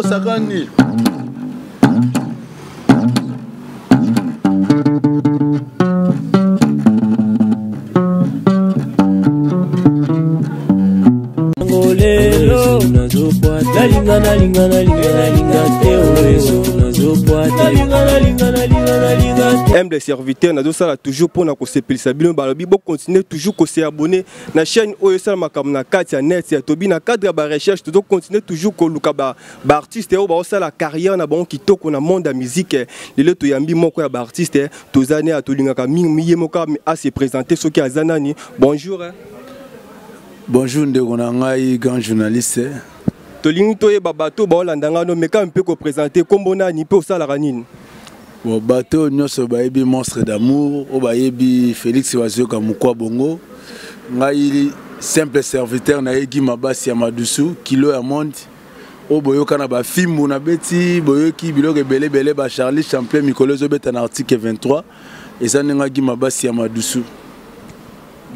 Sakani. Aime les serviteurs, nous avons toujours pour nous sepelisa bino balobi bo continuer toujours ko se abonner na chaîne Oyosala Makambo na kati ya net ya tobi na cadre ba recherche to continuer toujours ko luka ba artiste o ba osala carrière na bon kitoko na monde ya musique lelo to yambi moko ya ba artiste tozane atolingaka miye moka a se présenter soki azanani. Bonjour. Bonjour ndeko na ngai grand journaliste. Tolingi to ye babato ba olandanga no meka un peu ko présenter kombo na ni pe osala ranine. Bon bateau nyonso bayebi monstre d'amour o bayebi Félix Wazoka mukwa bongo ngai simple serviteur na yegi mabasi ya madusu kilo ya monde o boyoka na ba film na beti boyoki biloko belebele ba Charlie Champlain Mikolo zo beta na article 23 et ça nga gi mabasi ya madusu.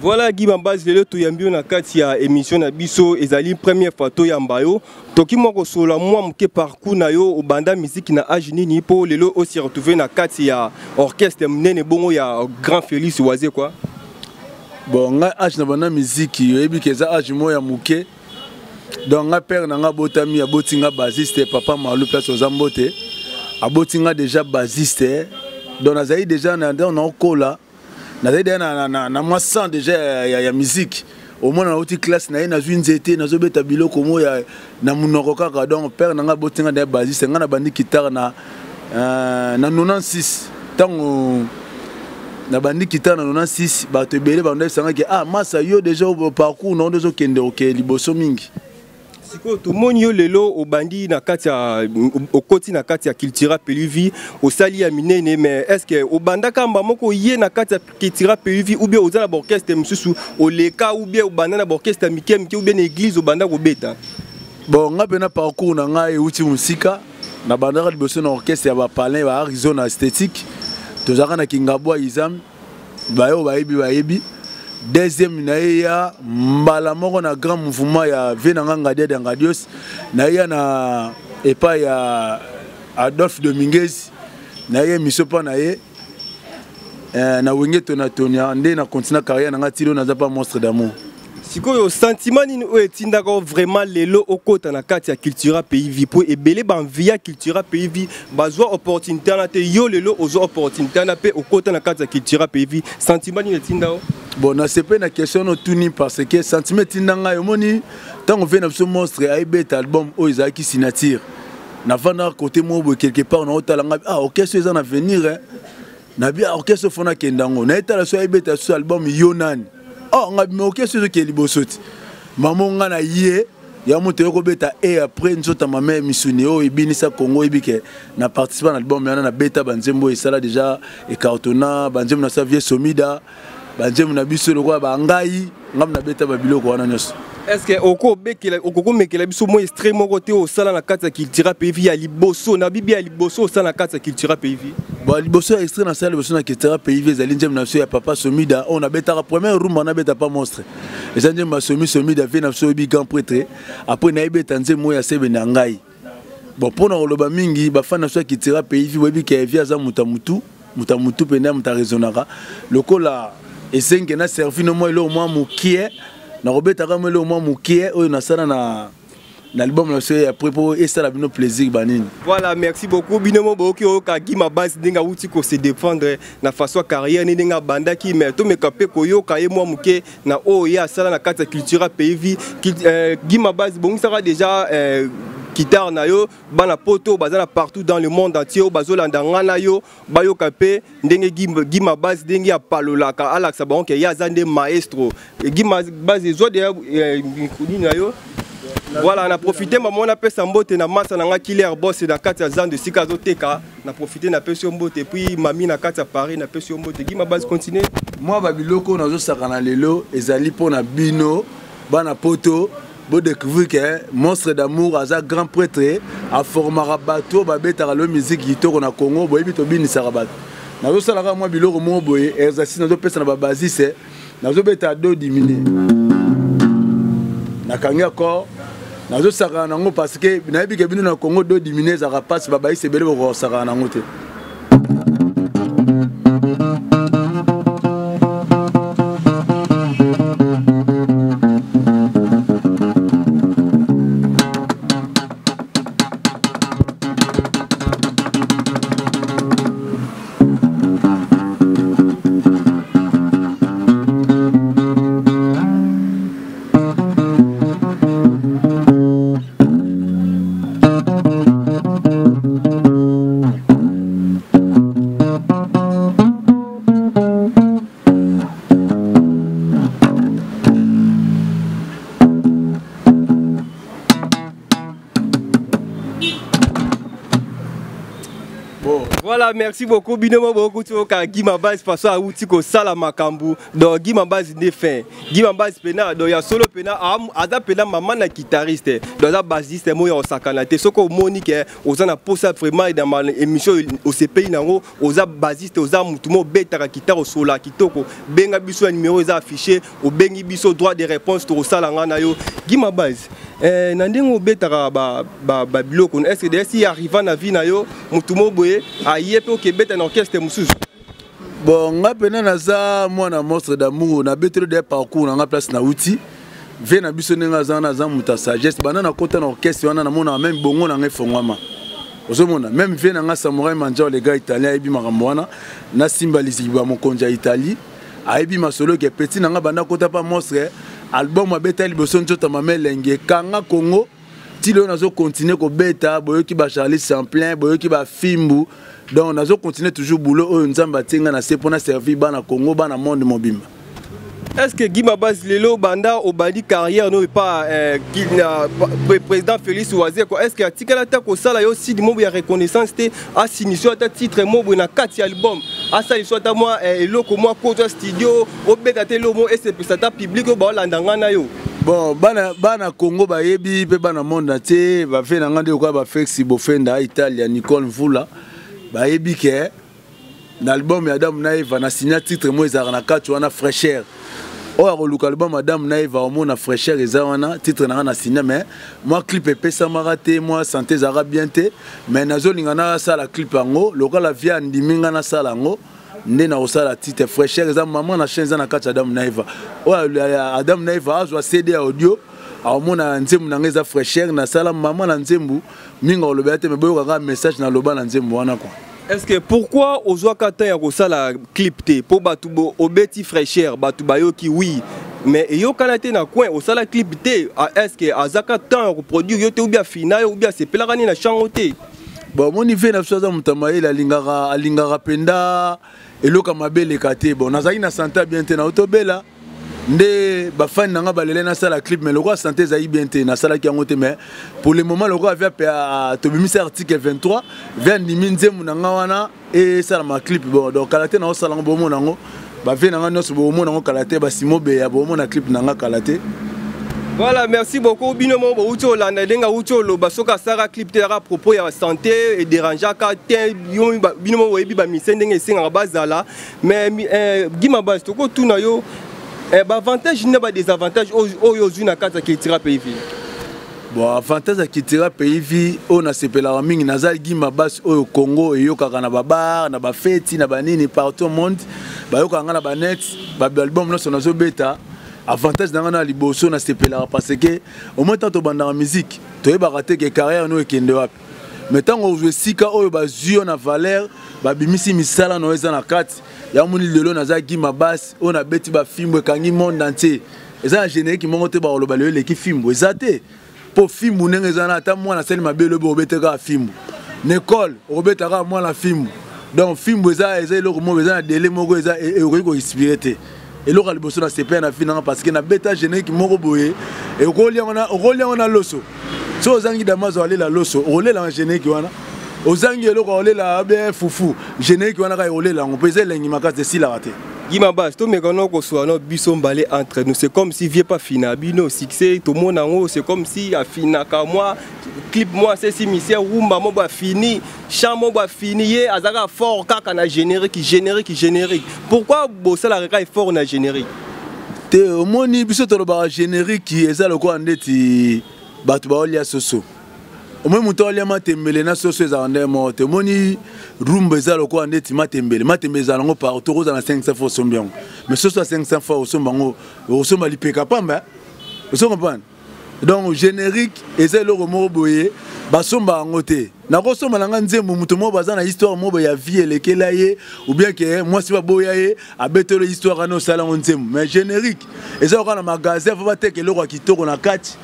Voilà Guy Mambaz lelo to yambio na kati ya émission na biso ezali première fois to yambayo toki moko sola moi muke parcours na yo o banda musique na âge nini po lelo aussi retrouver na kati ya orchestre mnene bongo ya grand Félix Waze quoi. Bon nga âge na banda musique yebi keza âge mo ya muke donc nga père na nga botami aboti nga bassiste papa Malou place aux Ambote aboti nga déjà bassiste donc nazali déjà na kola na moi sans déjà ya musique au moins na autre classe na na une zété na zobeta biloko mo ya na munoko kaka donc père na nga botinga de bassiste nga na bandi guitare na 96 tango na bandi guitare na 96 ba te belé ba ndesa nga ke ah massa yo déjà au parcours non dezo kende ok liboso mingi. Siko tout le monde lelo au bandi na katia au côté na katia cultura peluvi au sali ya minene mais est-ce que au banda kamba moko yé na katia cultura peluvi ou bien au za na orchestre mususu au leka ou bien au banda na orchestre mikem ou bien église au banda ko beta. Bon nga pena parcours na nga euti musika na banda ka liboso na orchestre ya ba palin ba Arizona esthétique tozaka na Kingabwa Izam bayo bayebi. Deuxième naïa mbala moko na grand mouvement ya Venanga de Ngadios naïa na epa ya Adolphe Dominguez naïa misopa naïe na wengeto na Tonia ndé na continue carrière na tilo na pas monstre d'amour. Sikoyo sentiment ni o etinda ko vraiment lelo okota na kati ya cultura pays vi po ebele ban via cultura pays vi bazwa opportunité na te yo lelo ozo opportunité na pe okota na kati ya cultura pays vi sentiment ni etinda o. Bon, na c'est pas une question de tout ni parce que sentiment tindanga yomoni tant on vient de ce monstre à bet album o Isaac signature na vana côté moi quelque part on a talanga ah orchestre ils en à venir hein na bien orchestre fona kendango na etala so bet ce album yonan oh on a mis orchestre qui libosoti maman ngana yé ya moto ko beta et après nzota mama misuni o ibinisa Congo ibike na participer à l'album yana na beta banzembo et ça là déjà et cartona banzembo na sa vie somida banzembo na biso lokwa ba ngai ngam na beta babilo ko wana nyos. Est-ce que oko mekela biso mo extrêmement côté au sala na kati ya cultura pays ya liboso na bibi ya liboso sala na kati ya cultura pays. Bon liboso extrait na sala liboso na cultura pays ezali nzembo na biso ya papa somida on a beta premier room na beta pas monstre et ça nzembo somida fait na biso bi grand prêtre après na beta nzembo ya sebe na ngai bon pona oloba mingi ba fana so cultura pays webi ke via za mutamutu pena mutarezonaka lokola et c'est que na servi no moi le au moins mukie na robeta ka moi le au moins mukie o na sala na l'album là c'est après pour et ça la bino plaisir banine. Voilà, merci beaucoup binomo boki o ka gima base dinga uti ko se défendre na façon carrière ni dinga banda ki mais to me kapé ko yo ka e moi muke na o ya sala na carte cultura pays vi gima base bon ça va déjà guitare na yo bana poto bazana partout dans le monde entier bazolanda ngana yo bayo kapé ndenge gima base ndenge ya palola ka alaxa bon ke ya zande maestro gima base zo de kuni na yo. Voilà, on a profité, maman on a fait sambote na massa na killer boss na katia zan de sikazo teka, na profité na pession mbote puis mami na katia Paris na pession mbote gima base continue. Moi babiloko nazo sakana lelo ezali pona bino bana poto bo découvrir que monstre d'amour aza grand prêtre a formera bateau babeta la musique kitoko na Congo boyebi to bini sarabat. Nazo salaka moi biloko mo boye exercice nazo pesa na ba basiste nazo beta do diminuer. Na kanga ko nazo saka nango parce que nayebi ke bino na Congo do diminuer za rapace baba ise bele ko saka nango te. Voilà, merci beaucoup. Binomo beaucoup tu ka Gima base passo a outi ko sala makambu. Donc Gima base ne fin. Gima base pena do ya solo pena ada pena maman na guitariste. Do za bassiste mo ya osakana te soko monique ozana posa vraiment dans ma émission au CPI nango oza bassiste oza mutumo beta ka guitare sola kitoko. Benga biso numéro za affiché au bengi biso droit de réponse to sala ngana yo. Gima base nandingo beta ba biloko est-ce que si arriva na vie na yo mutumo boye ayepe ke beta na orchestre mususu. Bon nga pena naza mwana monstre d'amour na betelo de parcours na nga place na outil ve na biso nenga za muta sagesse bana na kota na orchestre wana na mona même bongo na ngai fongwama ozomona même ve na nga samouraï manja les gars italiens ebi makambo wana na symbolise ba mokonja Italie ayebi masolo ke petit na nga bana kota pa monstre album abeta liboso nzota mamelenge kanga Congo tilo nazo continuer ko beta boyoki ba Charlie Champlain boyoki ba Fimbu donc nazo continuer toujours boulot o nzamba tinga na sepona servir bana Congo bana monde mobimba. Est-ce que Guy Mabas Lelo Banda au bandi carrière non pas président Félix Ouazé quoi? Est-ce que atikala ta ko sala yo si mo ya reconnaissance té a signifié ta titre mo na 4 album a ça soit ta moi eloko moi ko studio o beta te lo mo et c'est ça ta public ba landanga na yo. Bon bana Congo ba yebi pe bana monde te ba fe na ngande ko ba Félix Bofenda Italia Nicole Mvula ba yebi ke l'album ya Adam Naïva na signé titre mo ezara na 4 wana fraîcheur. Oh, l'album Madame Naïva au monde fraîcheur et zawana titre na signé mais moi clip épais ça m'a raté moi santé zara bien té mais nazo lingana ça la clip ango local la via ndiminga na sala ngo ndé na osala titre fraîcheur et maman na chaîne na katcha Adam Naïva oh Adam Naïva azwa CD audio au monde nzembu na ngeza fraîcheur na sala maman na nzembu minga olobete me boyo ka message na loba na nzembu wana quoi. Est-ce que pourquoi aux Ouakata y a la clip té pour Batoubo obeti fraîcheur Batoubayo qui oui mais yo kanate na coin au sala clip té est-ce que azaka temps reproduire yo té ou bien final ou bien c'est pelarani na changoté bon mon niveau na choisa mutamaye la lingara penda eloka mabele kate bon nazaki na santé bien té na otobela ndé ba fan nanga balele na sala clip mais le roi santé zaï bien té na sala ki ngote mais pour le moment le roi vient à tobimisa article 23 vient niminze munanga wana et sala ma clip bon donc kalaté na sala ngo bomo nango ba vient nanga no so bomo nango kalaté ba simobe ya bomo na clip nanga kalaté. Voilà, merci beaucoup. Binomo Boucho Landa Denga Ucho lo basoka sara clip te à propos ya santé et dérangeant ka te binomo webi ba misendenge singa bazala mais Guy Mabas to ko tuna yo avantage n'est pas des avantages aux na kata qui tira pays vie. Bon avantage qui tira pays vie on a sepela mingi nazal Guy Mabas au Congo et yo kaka na babar na ba fête na banini partout au monde ba yo kanga na ba net ba album no sonazo beta avantage dans na liboso na sepela parce que au moins tant to banda en musique to ba rater que carrière no ekende wapi mais tant on joue sika oyo ba zio na valeur ba bimisi misala no eza na kati ya moni lelo naza Guy Mabas on a beti ba film kangi monde entier eza générique mongo te ba loba le ki film ezate pour film nenge eza na ata mwana seli mabelo bo beteka film Nicole obetaka mwana film donc film eza eloko mo eza na délai moko eza ko inspiré te eloko liboso na CP na finanga parce que na beta générique moko boye et okolia on a loso so ozangi damazo ale la loso olela na générique wana ozangi eloko olela be fufu générique wana ka olela on peut elengi makase si la raté. Guy Mabas to mekono ko so no biso mbale entre nous c'est comme si vieux pas fina bino succès tout monde en c'est comme si a fina ka moi clip moi c'est si monsieur rumba mo ba fini chant mo ba fini ye azaka fort kaka na générique pourquoi bossa la reka fort na générique te omoni biso to ba générique qui ezalo ko andeti batu ba olia soso au moins muto olia matembele na soso ezande mo te moni rumba ezalo ko andeti matembele ezalo ngo par to za na 500 fois sombion mais soso 500 fois osombango osomba lipeka pamba oso comprendre donc générique ezalo ko mo boye basomba ngote na ko somba nga nzembo muto mo baza na histoire mo ya vie lekela ye ou bien que moi si ba boya ye abetelo histoire na sala nzembo mais générique ezalo ko na magasin faut bateke loko kitoko na kati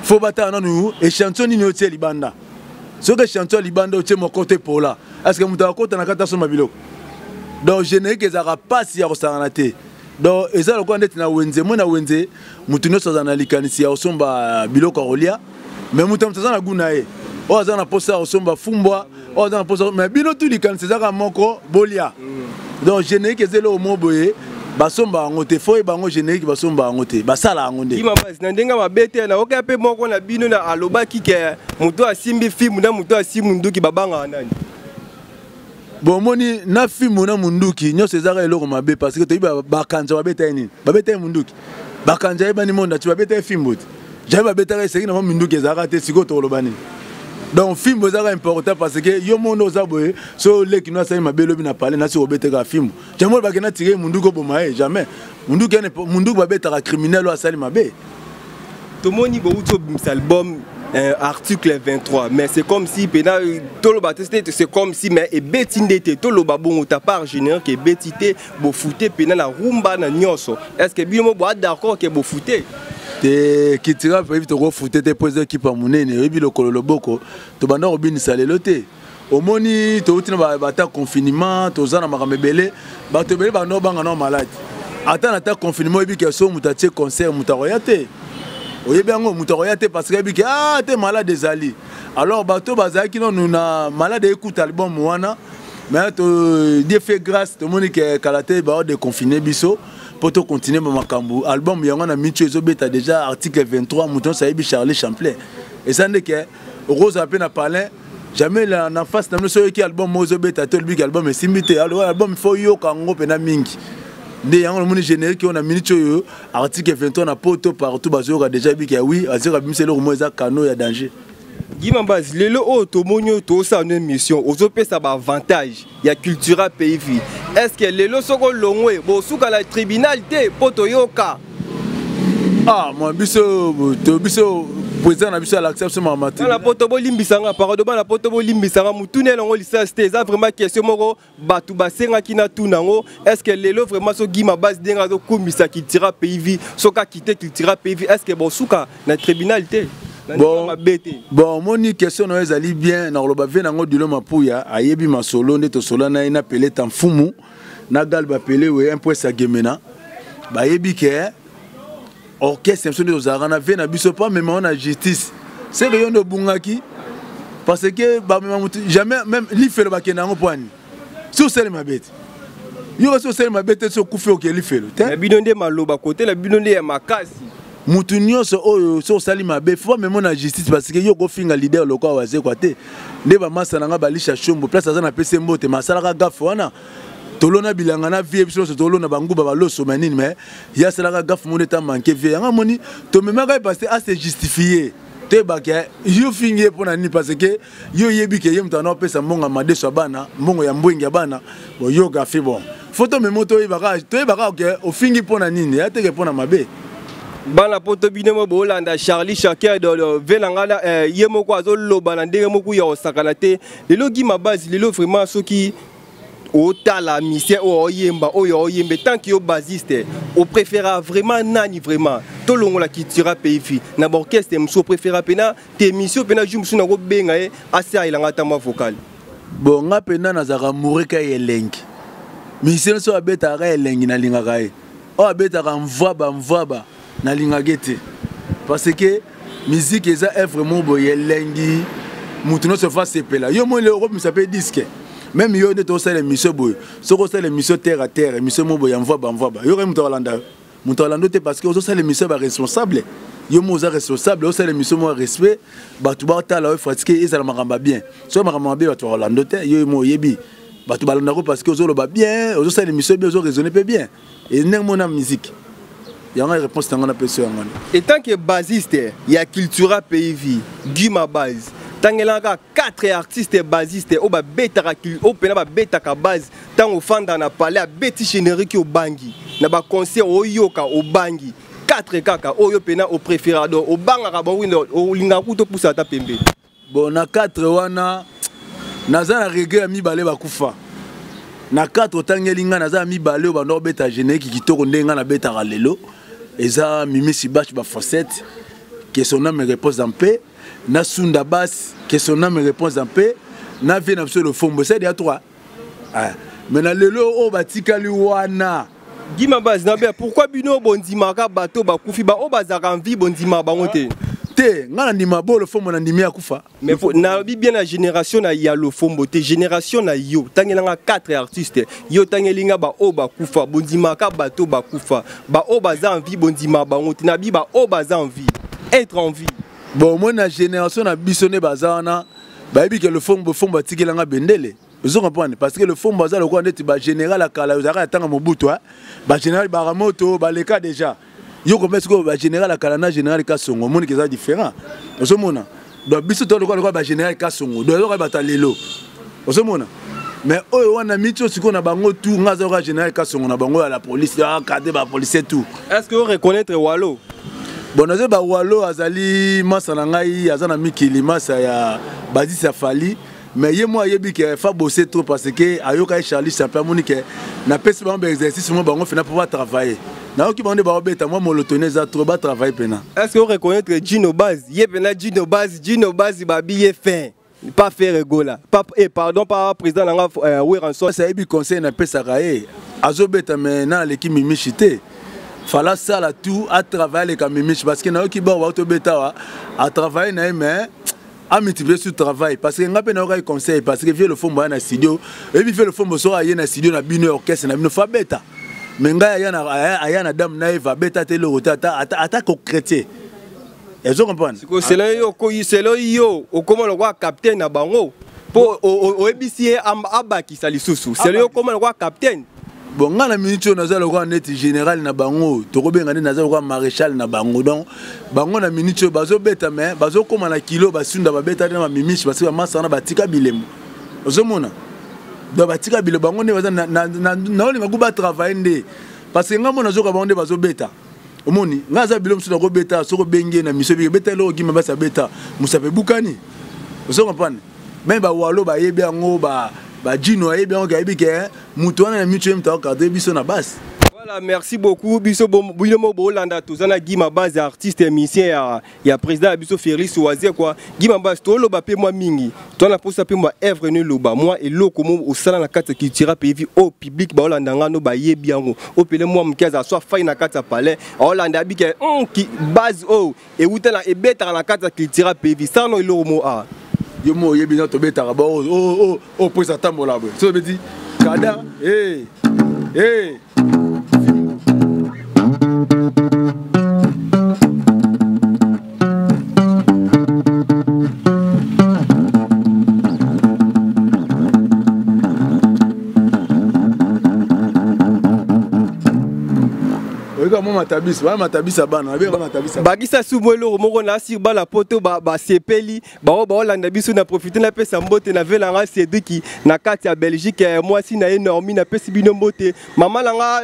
faut battre nous et chanson ni otie libanda ce que chanson libanda otie mon côté pour là est-ce que muta côté na kata soma biloko donc générique ezara pas si ya kosanganate donc ezalo ko ndeti na wenze mo na wenze mutu no sozana likanisi ya osomba biloko rolia mais mutu mtazana guna ye o azana posa osomba fumbwa o azana posa mais bino tu likanisi zaka moko bolia donc générique ezelo mo boye basomba ngote foi bango générique basomba ngote basala ngonde Guy Mabas na ndenga mabete na okape moko na bino na aloba kike mutu asimbi film na mutu asimu nduki babanga nani bon moni na film na munduki nyose ezaka eloko mabe parce que toyiba bakanja babeta nini babeta munduki bakanja ebani monde tu babeta film bot jaye babeta eseki na munduki ezaka te siko to lobani donc film ezaka important parce que yo mondo ozaboye so leki no asali mabe lobi na parler na si obeteka film jamol bakena tirer munduki bomaye jamais munduki babeta criminel o asali mabe to moni bo uto bimsa album article 23 mais c'est comme si pena tolo bateste c'est comme si mais et betindete tolo babongo ta part général que betité bo fouté pena la rumba na nyoso est-ce que bino bo d'accord que bo fouté te kitira pa vite ko fouté te poser équipe monene ebi lokolo loboko to banda obinisa lelo te omoni to utina ba ta confinement to zana makamebele ba to bele ba no banga no malade Attends, attends, confinement, et puis que so mutatie concert, mutaroyate. Oye bien, mutaroyate parce que puis ah, t'es malade des alliés. Alors, bateau bazaki non, nous na malade écoute album wana. Mais Dieu fait grâce, tout le monde qui est calaté, bah de confiner biso pour te continuer ma makambu. Album yango na micho ezobeta déjà article 23 mouton ça y Charlie Champlain. Et ça n'est que Rose a peine à parler. Jamais la en face na nous qui album mozo beta tout le big album est simité. Alors album faut yo kango pena mingi. Né yango le monde générique on a micho yo article 23 na poto partout bazo déjà big oui, azira bimse le rumo za kano ya danger. Guimambaz, lelo o tomonyo to sa une mission, ozope ça ba avantage, ya cultura pays vie. Est-ce que lelo soko longwe bo suka la tribunal te poto yoka? Ah, moi biso président na biso l'acceptation ma matin. La poto bo limbisanga parado ba la poto bo limbisanga mutune longo licence te za vraiment question moko batu basenga kina tunango. Est-ce que lelo vraiment so Guimambaz denga zo komisa cultura pays vie, soka quitter cultura pays vie, est-ce que bo suka na tribunal te? Bon, mon question est allée bien. Dans le bavin, dans le Mapouya, ayebi ma solo, neto solo na ina pelé tan fumu, na galba pelé ou un point sa gemena. Ba yebi ke orchestre de Ozarana vient na biso pas même on a justice. C'est que yon de bungaki parce que ba jamais même li fait le bakena ngo poani. Sur celle ma bête. Yo sur celle ma bête so kufi o ke li fait le. La binonde maloba côté la binonde ya makasi. Mutunyo so sali mabe faut même na justice parce que yo go finga leader lokwa waze kwate nde ba masa nanga balisha shombo place azana pese mbote masala ka gafu wana tolona bilanga na vie biso so tolona banguba baloso manini mais ya sala ka gafu monde ta manquer vie nga moni to même ka parce à se justifier te ba ke yo fingi pona ni parce que yo yebi ke yem tana pesa mbonga madeso bana mbongo ya mbwengi bana bo yo gafi bon photo memoto ibaka to ibaka ke o fingi pona nini ya te ke pona mabe. Bana poto binemo bolanda Charlie Chaker do velanga yemo kwa zo loba na ndenge moku ya osakana te lelo Guimambaz lelo vraiment soki otala mission o yemba o yo yembe tant que yo basiste o préféra vraiment nani vraiment to longo la cultura pays na orchestre mso préféra pena te mission pena jumsu na go benga e asa ilanga tama vocal bon nga pena na zaka mureka yelengi mission so abeta ga yelengi na linga ga e o abeta ga mvaba na lingagete parce que musique eza est vraiment boye lengi mutuno se fa sepela yo mo le Europe me s'appelle disque même yo de to ça les mission boy soko ça les mission terre à terre mission mo boye mvaba yo re mutalanda te parce que ozo ça les mission ba responsable yo mo za responsable ozo ça les mission mo respect ba tu ba ta la fatigué et ça la makamba bien so makamba bien ba to Orlando te yo mo yebi ba tu balanda ko parce que ozo lo ba bien ozo ça les mission bien ozo raisonner bien et nek mo na musique. Il y a une réponse dans la personne. Et tant que basiste, il y a cultura pays vie, Guimambaz. Tant qu'il y a 4 artistes basistes, au bêta au pena bêta ka base, tant au fan dans la palais à bêti générique au bangi, na ba concert au yoka au bangi, 4 kaka au yo pena au préférado, au banga ka bon window, au lingakuto pour ça ta pembe. Bon na 4 wana naza na reggae mi balé bakufa. Na 4 tangelinga naza mi balé ba no bêta générique qui to ndenga na bêta lelo. Eza Mimi Sibache ba facette que son âme me repose en paix na Sunda Bass que son âme me repose en paix na vie na le fombo c'est déjà 3 mais na lelo o batikali wana Guimambaz na be pourquoi bino bondima ka bato ba kufi ba o bazaka envie bondima ba ngote te ngana ndima bo le fombo na ndimi ya kufa mais na bien la génération na ya le fombo te génération na yo tangelanga 4 artistes yo tangelinga ba o ba kufa bondima ka bato ba kufa ba o baza envie bondima ba ngote na bi ba o baza envie être en vie bon moi na génération na bisonné bazana ba bi que le fombo tikelanga bendele vous comprenez parce que le fombo baza le quoi ndeti ba général akala uzaka tanga mobutu ba général baramoto ba leka déjà yo commence ko ba général akala général Kasongo moni que ça différent ozo mona do biso to ko ba général Kasongo do ko ba talelo ozo mona mais oyo wana micho siko na bango tout ngaza ko général Kasongo na bango à la police ya cadre ba policier tout est-ce que vous reconnaître Walo bon naze ba Walo azali masa na ngai azana mikili masa ya bazisa fali mais ye moi yebi que fa bosser trop parce que ayoka Charlie Chaplin moni que na pesi ba exercice mo bango fina pouvoir travailler. Na oki bande ba obeta moi molotone za trop ba travail pena. Est-ce que vous reconnaître Guimambaz? Ye pena Guimambaz ba billet fin. Pas faire rigola. Pas pardon pas président nga Weranson. Ça yebi conseil na pesa kae. azobeta maintenant l'équipe mimichité fala ça là tout à travailler les mimichi parce que na qui ba auto beta à travailler na mais à multiplier sur travail parce que ngapé na ko conseil parce que vieux le fond na studio et puis vieux le fond so aye na studio na bino orchestre na bino fa beta mais nga ya na dame na va beta te le rota ata concrétier et je comprends c'est là yo comment le roi capitaine na bango pour au EBC abaki sali susu c'est là comment le roi capitaine. Bon, nga na minute on a le roi net général na bango, to kobenga na le roi maréchal na bango donc bango na minute bazo beta mais bazo koma na kilo basunda ba beta na mimichi parce que massa na batika bilemo. Ozomona. Do batika bilemo bango ne baza na olinga kuba travailler ndé parce que nga mona zo ka bango ndé bazo beta. Omoni, nga za bilemo suna ko beta soko benge na miso bi beta lo gima basa beta musabe bukani. Ozo comprendre. Même ba walo ba yebi ngo ba Jino a bien regardé que Moutouana a mis biso na base. Voilà, merci beaucoup. Biso Boulemo Bolanda, Tozana Guima Base, artiste et musicien, il y a président Biso Ferris Oasia quoi. Guima Base, toi le bapé moi mingi. Toi la pose apé moi œuvre ne loba. Moi et l'eau comme au salon la carte qui tira pays au public Bolanda no ba ye bien au pele moi mkaza soit faille na carte palais. Holanda bi que qui base oh et où la et bête la carte qui tira pays ça no l'eau mo a. Yo mo ye bien to beta ba oh pour ça tambola bo so be di kada eh matabisa bana bagisa sumwelo moko na sir bala poto ba sepeli ba olanda biso na profiter na pesa mbote na velanga Cédric na kati ya Belgique moi si na énorme na pesi bino mbote mama langa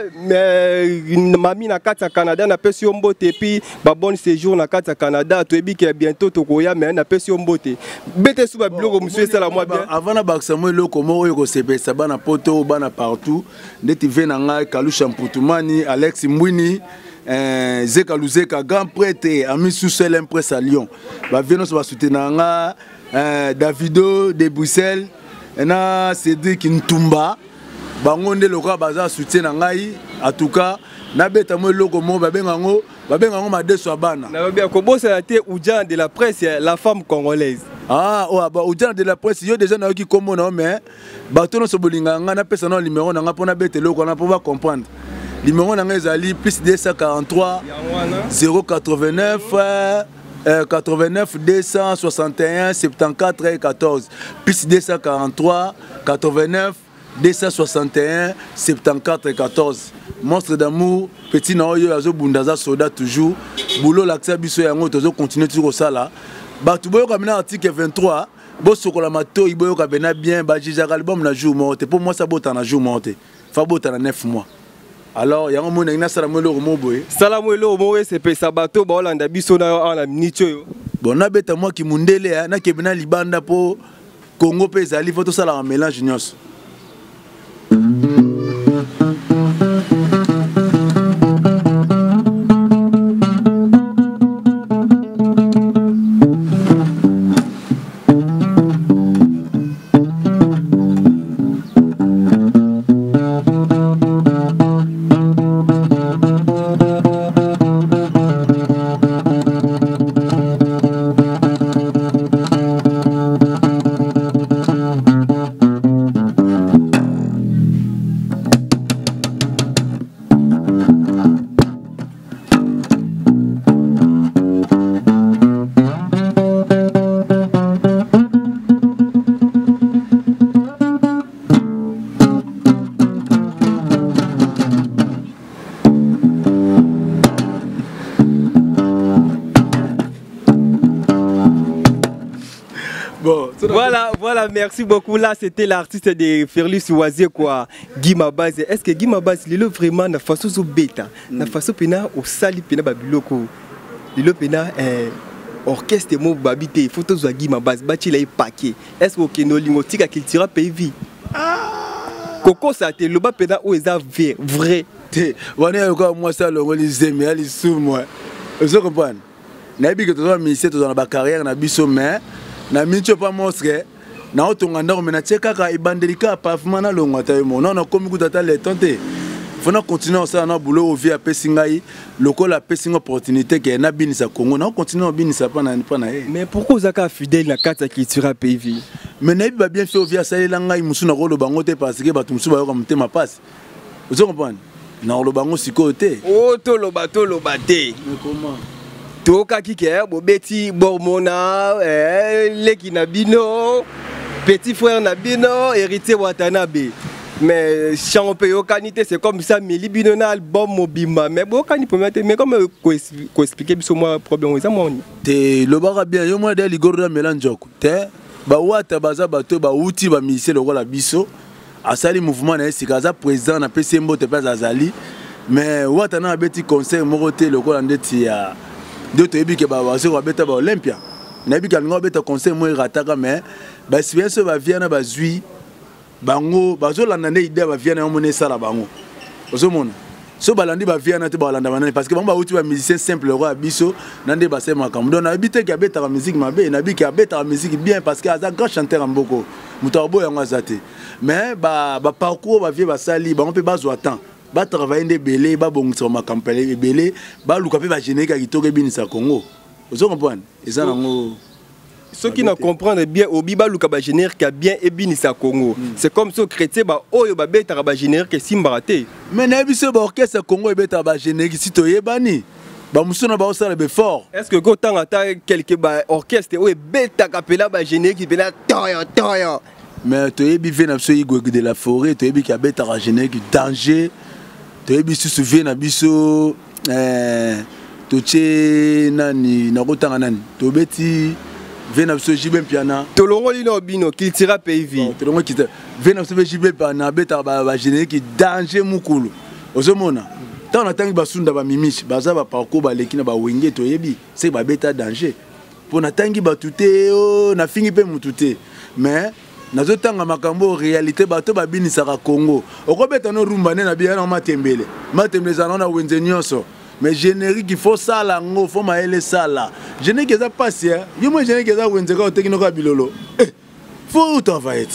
mami na kati ya Canada na pesi mbote puis ba bon séjour na kati ya Canada to ebi que bientôt to koya mais na pesi mbote bete sou ba biloko monsieur ça la moi bien avant na baksa mo eloko mo oyo ko sepesa bana poto bana partout ndeti venanga Kalusha Mputumani Alex Mbwini Zeka Luzeka grand prêtre ami sous seul impress à Lyon ba vieno so ba soutenanga Davido de Bruxelles na Cédric Ntumba bangonde loka baza soutien na ngai en tout cas na beta mo loko mo babengango ma deso bana na bien ko bossa te Oudjan de la presse la femme congolaise ah oh ba Oudjan de la presse yo déjà na ki komo na mais bato no so bolinga nga na pesa no numéro na nga pona bete loko na pour comprendre numéro na nga ezali plus 243 089 89 261 74 14 plus 243 89 261 74 14 monstre d'amour petit na oyo azo bundaza soda toujours boulot l'accès biso yango tozo continuer toujours ça là batu boyo kamina article 23 bo sokola mato iboyo ka bena bien ba jija album na jour monte pour moi ça bota na jour monte fa bota na 9 mois alors yango mona ina sala mo loko mo boye sala mo loko mo c'est pesa bato ba olanda biso na na minute yo bon na beta moi ki mundele na kebina libanda po Congo pe zali photo sala en mélange nyos. Voilà, merci beaucoup. Là, c'était l'artiste de Ferlis Oasia, quoi. Guy Mabase. Est-ce que Guy Mabase, il est vraiment na façon so bêta, na façon pena au sali pena babiloko, il est pena orchestre mo babité, photos de Guy Mabase, bâti là paquet. Est-ce que Keno Lingotika qu'il tira pays vie? Coco ça te le bas pena ou est vrai? Wane encore moi ça le relisé mais ali sous moi. Vous comprenez? Nabi que toi ministère dans la carrière na biso mais na mincho pas monstre na otonga ndako mena tcheka ka ibandelika pavement na longo tayo non na komi kutata le tente faut na continuer ça na boulot au vie apesi ngai lokola apesi une opportunité que na binisa Congo na continuer à binisa pas na mais pourquoi Zaka fidèle na kata culture PV mais na ba bien fait au vie asalela ngai musu na rolo bango te parce que batu musu ba yo mutema passe vous comprenez na rolo bango siko te oh to loba te mais comment toka kike bobeti bormona leki na bino petit frère na bino héritier Watanabe. Mais champion qualité c'est comme ça mais libino na album mobima mais bon quand il peut mettre mais comme ko expliquer biso moi problème ça moi te le bara bien yo moi de ligorda melanjoko te ba wata baza bato ba uti ba ministère lokola biso asali mouvement na sikaza président na PCMbo te pas azali mais wata na beti conseil moko te lokola ndeti ya d'autres ebi ke ba wazo ba beta ba Olympia na ebi ka ngo beta conseil mo rataka mais ba sibienso ba viana ba zui bango bazolanda ne idée ba viana mona sala bango ozomona so balandi ba viana te balanda banane parce que bango ba uti ba musicien simple roi biso nande ba sema kam don na bité ki abeta la musique mabe na bi ki abeta la musique bien parce que aza grand chanteur mboko mutarbo yango azate mais ba parcours ba vie ba sali bango pe bazwa temps ba travailler de belé ba bongisa ma campagne belé ba luka pe ba générer ki toke binisa Congo ozomona eza nango. Ceux qui ne comprennent bien, au Biba Lukaba génère qui a bien ébinissa Congo. C'est comme ce chrétien, Oyo Babé Taraba génère qui est Simbarate. Mais Nabiso Orchestre Congo et Betaba génère qui est Toyebani. Bamusona Baosa le fort. Est-ce que quand on a quelques orchestres, Oyo Beta Capella génère qui vient Toya. Mais Toyebi vient absolument de la forêt, Toyebi qui a Beta génère qui danger. Toyebi se souvient Nabiso Toche Nani, Narotanga Nani, Tobeti. Vena so jibe piana tolongo lino bino kiltira PV tolongo kita vena so jibe piana beta ba générique danger mukulu ozomona tant na tangi basunda ba mimishi baza ba parcours ba lekina ba wenge to yebi c'est ba beta danger pour na tangi ba tuté o na fingi pe mutute mais nazo tanga makambo réalité bato ba binisa ka Congo okobeta no rumba ne na bia na matembele za na wenze nyonso. Mais générique il faut ça là, il faut maëler ça là. Générique ça passe hein. Yo moi générique ça wenzeka otekinoka bilolo. Faut où travailler.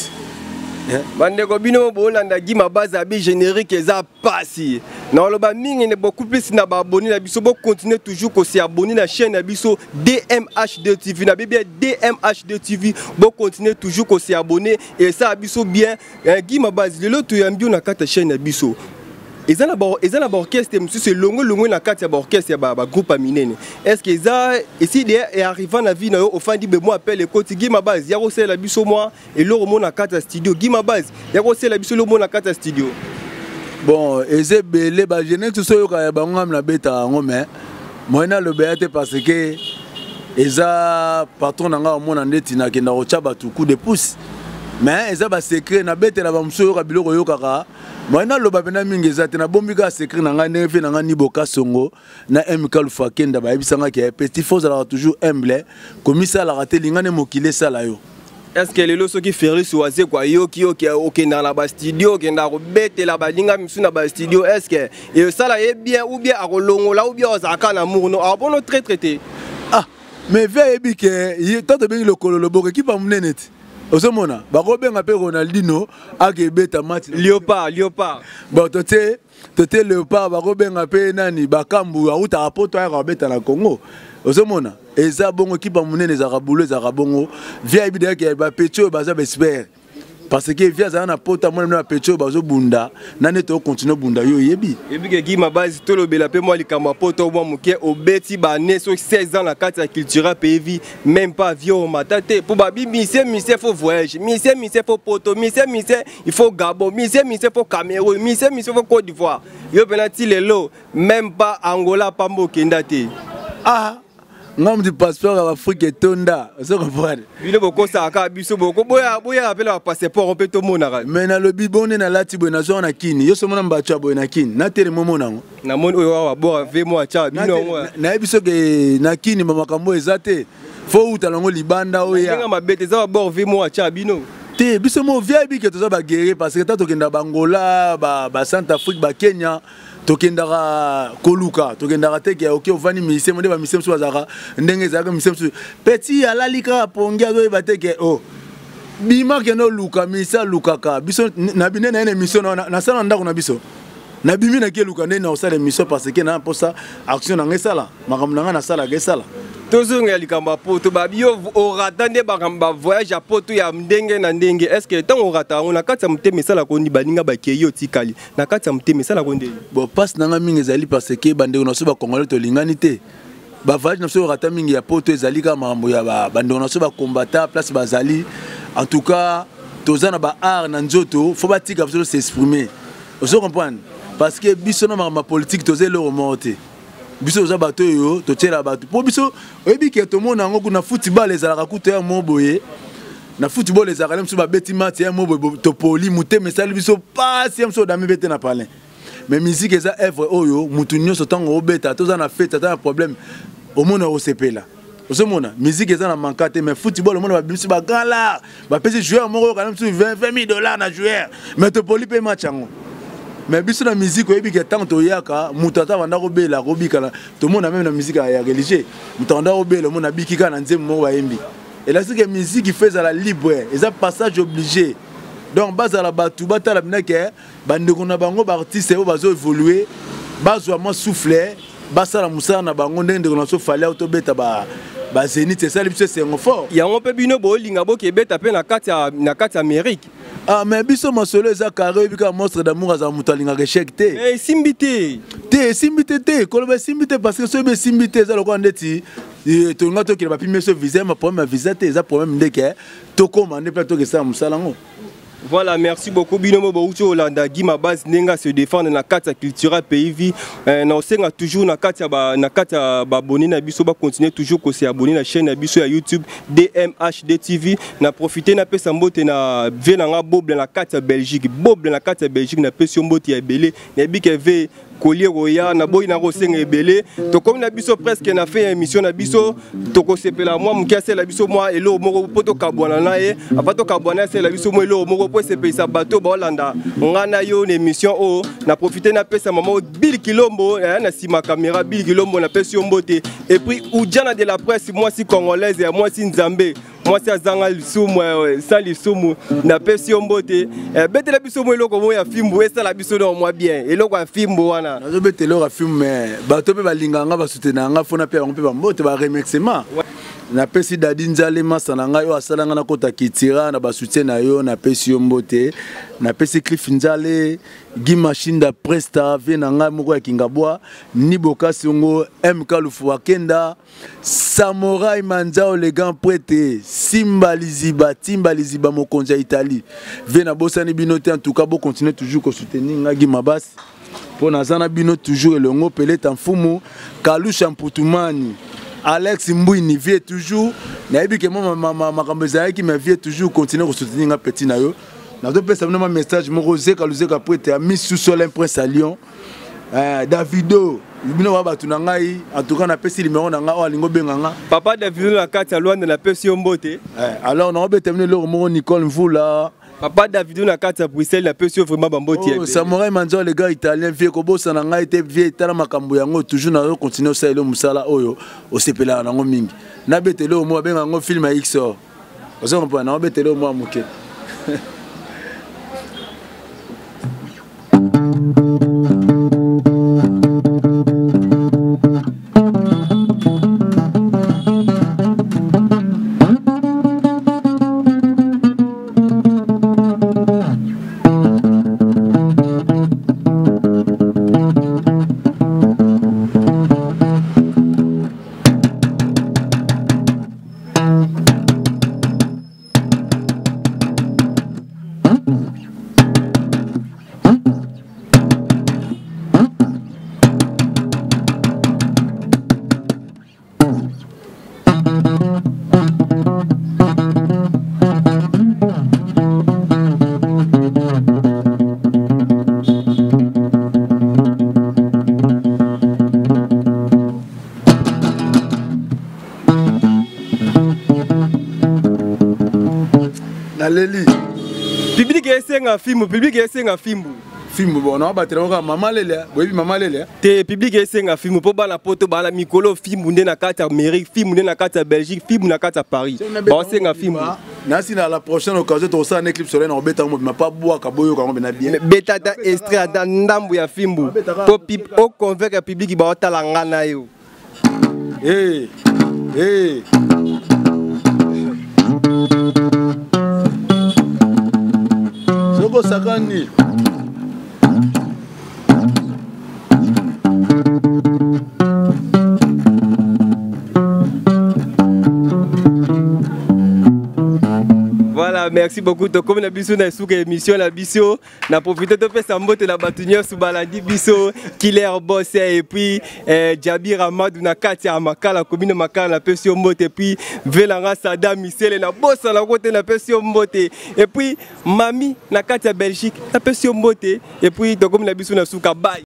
Bandeko bino bolanda gima base abi générique ça passe. Non le ba mingi ne beaucoup plus na ba abonné na biso bo continuer toujours ko se abonner na chaîne na biso DMH2 TV na bien DMH2 TV bo continuer toujours ko se abonner et ça biso bien gima base le to yambio na kata chaîne na biso. Ils ont un orchestre, c'est longo na carte orchestre ya groupe aminene. Est-ce que ça ici est arrivant na vie na yo au fin di moi appelle le côté Gima base ya ko la biso moi et le romo na carte studio Gima base ya ko la biso le romo na carte studio. Bon, eze belé ba jeune tout so yo ka ba ngam na beta ngo mais moi na le béate parce que eza patron na nga mona ndeti na kenda ko chaba tout coup de pouce. Mais eza ba secret na beta la ba mso yo ka biloko yo kaka. Moi na loba bena mingi ezate na bombika secret na nga nefe na nga niboka songo na MK Fakenda ba ebisanga ke petit faux alors toujours humble comme ça la raté lingane mokile sala yo. Est-ce que les loso qui ferry soise quoi yo ki OK dans la studio qui na robete la balinga misu na ba studio est-ce que et ça là est bien ou bien a kolongo là ou bien ozaka na mourno a bon très traité. Ah mais ve ebike tant de bien le kololo boke ki ba mneneti. Ozomona bakobenga pe Ronaldinho akebeta match Léopard bon tote Léopard bakobenga pe nani bakambu auta rapoto ya beta na Congo ozomona eza bongo kipa munene za rabulo za rabongo via bidaya ke ba pecho baza bespère parce que via za na pota mona na pecho bazo bunda nane to continuer bunda yo yebi ke Gima base to lobela pe moi likamba poto moi muke obeti ba ne so 16 ans la carte ya culture PV même pas vieux matate pour babi mise faut voyage mise faut poto mise il faut Gabon mise faut Cameroun mise faut Côte d'Ivoire yo penati lelo même pas Angola pambo kendate ah ngam di passeport à Afrique tonda ça comprendre bino boko saka biso boko boya appelle un passeport on peut to mona mais na le bibone na lati bo na zo na kini yo so mona mbacha bo na kini na tere momo nango na moni oyo wa bo ve mo acha bino na biso ke na kini makambo ezate fo uta lango libanda oya nga mabete za bo ve mo acha bino te biso mo via bi ke to za ba guerre parce que ta to kenda Bangola ba Centrafrique ba Kenya tokendaka koluka tokendaka teke OK ovani mise monde ba mise so bazaka ndenge zaka mise so petit alalika pongia zo bateke oh bima ke no luka misa lukaka biso na binene ene mission na sala ndako na biso na bimi na keluka ndé na osala émission parce que na pour ça action na ngesala makambo na sala gesala toujours ngelikamba poto babio oratande ba voyage à poto ya ndenge na ndenge est-ce que tant orata on a kati mte misala ko ni baninga ba keyo tikali na kati mte misala ko ndenge bon passe na mingi ezali parce que bande na so ba congolais to lingani te ba voyage na so orata mingi ya poto ezali ka mambo ya bande na so ba combattant place bazali en tout cas tozana ba art na nzoto faut ba tika faut s'exprimer vous comprenez parce que biso na ma politique tozé le remonter biso za bato yo to tela bato po biso oyebi ke to mona ngo kuna football ezalaka kuto ya moboye na football ezalaka même so ba beti match ya moboye to poli muté mesali biso pas si amso dami bete na parler mais musique eza œuvre oyo mutu nyoso tango obeta to za na fête ta problème au monde au sepela osomona musique eza na mankate mais football monde ba biso ba gala ba pesi joueur moko quand même sur $20,000 na joueur mais to poli pe match yango mais biso la musique oyebi ke tant to yaka mutata banda ko bela ko bikala to mona même la musique ya religieux mutanda ko bela mona bikika na nzembo mo bayembi et là c'est que musique fait à la libre et ça passage obligé donc base à la batu batala binake bande ko na bango ba artiste o bazo évoluer bazo mo souffler basa la musala na bango ndenge ko na so fallait auto beta ba zénith c'est ça le c'est un fort ya on peut bino bo linga bo ke beta pe na kati Amérique. Ah mais biso masolo eza carré bika monstre d'amour aza mutalinga échec té. Eh simbité. Té simbité té, koloba simbité parce que so be simbité za lokwa ndeti to ngato ki ba pimé so visa ma problème visa té za problème ndeke to commander plateau que ça musalango. Voilà, merci beaucoup. Binomo Boucho Olanda Gima base nenga se défendre na carte culturelle pays vie. Na osenga toujours na carte ba abonné na biso ba continuer toujours ko se abonner na chaîne na biso ya YouTube DMHD TV na profiter na pesa mbote na venanga boble na carte Belgique. Boble na carte Belgique na pesa mbote ya belé na bike ve collier roya na boy na rosenga ebele to comme na biso presque na fait émission na biso to ko sepela moi mkiase la biso moi elo moko poto kabwana na ye apato kabwana c'est la biso moi elo moko po sepela bato ba Holanda ngana yo émission o na profiter na pesa maman Bill Kilombo na sima caméra Bill Kilombo na pesa mbote et puis Oudjana de la presse moi si congolaise et moi si Nzambe moi c'est azanga lisumu ça lisumu na pesi mbote betela biso mo eloko mo ya fimbo esa la biso no moi bien eloko ya fimbo wana nazo betela ka film mais bato pe balinganga ba soutenir nga fona pe ba mbote ba remerciement na pesi Dadi Nzale masana nga yo asalanga na kota kitira na ba soutien na yo na pesi mbote na pesi Cliff Nzale Guy Machine da Presta vena nga moko ya Kingabwa Niboka Songo MK Lufu Wakenda Samurai Manzao le grand prêtre Simba Liziba mokonza Italie vena bosani binote en tout cas bo continuer toujours ko soutenir nga Guy Mabas pour nazana bino toujours le ngo peleta mfumu Kalusha Mputumani Alex Mbouini vie toujours na yebi ke makambo ezaki me vie toujours continuer ko soutenir nga petit na yo na do pesa mna message mo rosé kaluzeka prêtre a mis sous sol un prince à Lyon Davido bino wa batu na ngai en tout cas na pesi numéro na nga o alingo benganga papa Davido na kati Luanda na pesi mbote alors na obetemne le mo Nicole Mvula papa Davido na kati Bruxelles na pesi vraiment bamboti oh Samurai Manzo les gars italiens vie ko bossa na ngai te vie tala makambo yango toujours na continuer ça le musala oyo o sepela na ngo mingi na betelo mo benga ngo film ya XO ozo comprendre na betelo mo amuke Public esenga fimbo, public esenga fimbo. film bon on va battre maman lele oui maman lele te public esenga film po bana poto bana mikolo film nde na kati ya Amérique film nde na kati ya Belgique film na kati ya Paris ba senga film nasi na la prochaine occasion to ça un clip sur un beta mo pas bois ka boyo ka na bien beta da extrait da ndambu ya film po pip o convaincre public ba otala ngana yo Soko sakani Voilà, merci beaucoup. Comme na biso na souka émission la biso, na profiter de faire sambote la batunia sous baladi biso, Killer Boss et puis Djabir Amadou na kati ya makala commune makala na pesio mbote et puis Velanga Sada Misele na bossa na côté na pesio mbote et puis Mami na kati ya Belgique na pesio mbote et puis comme na biso na souka bye.